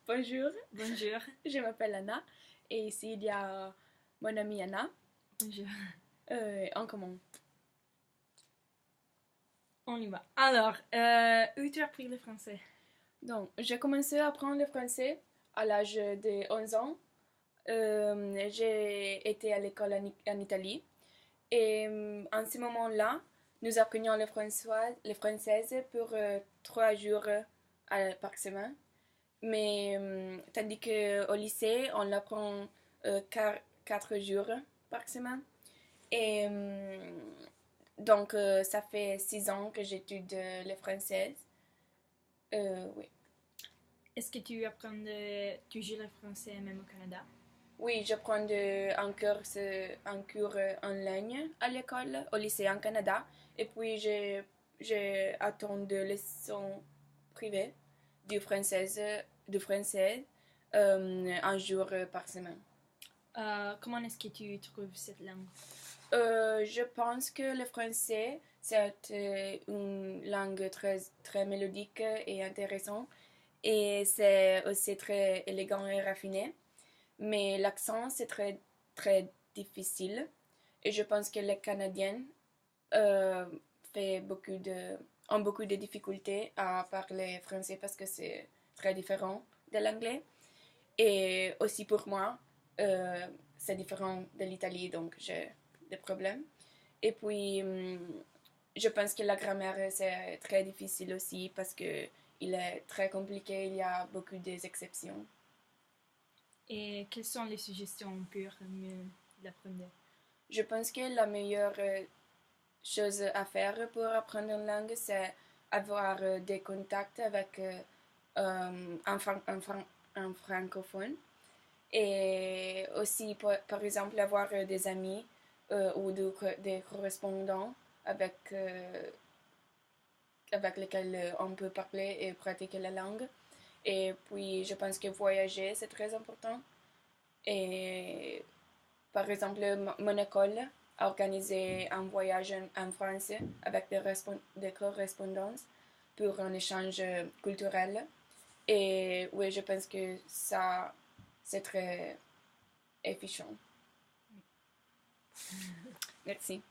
Bonjour, Bonjour. je m'appelle Anna et ici il y a mon amie Anna. Bonjour. En commun. On y va. Alors, où tu as appris le français? Donc, j'ai commencé à apprendre le français à l'âge de 11 ans. J'ai été à l'école en Italie et en ce moment-là, nous apprenions le français pour 3 jours par semaine. Mais tandis qu'au lycée, on l'apprend 4 jours par semaine. Et donc, ça fait 6 ans que j'étudie le français. Oui. Est-ce que tu apprends toujours le français même au Canada? Oui, je prends un cours en ligne à l'école, au lycée en Canada. Et puis, j'attends des leçons privées du français un jour par semaine. Comment est-ce que tu trouves cette langue? Je pense que le français, c'est une langue très, très mélodique et intéressante. Et c'est aussi très élégant et raffiné. Mais l'accent, c'est très, très difficile. Et je pense que les Canadiens euh, fait ont beaucoup de difficultés à parler français parce que c'est très différent de l'anglais. Et aussi pour moi, euh, c'est différent de l'Italie, donc j'ai des problèmes. Et puis, je pense que la grammaire, c'est très difficile aussi parce que il est très compliqué, il y a beaucoup d'exceptions. Et quelles sont les suggestions pour mieux l'apprendre? Je pense que la meilleure chose à faire pour apprendre une langue, c'est avoir des contacts avec un francophone. Et aussi, par exemple, avoir des amis ou des correspondants avec lesquels on peut parler et pratiquer la langue. Et puis, je pense que voyager, c'est très important. Et par exemple, mon école a organisé un voyage en France avec des correspondances pour un échange culturel. Et oui, je pense que ça, c'est très efficient. Merci.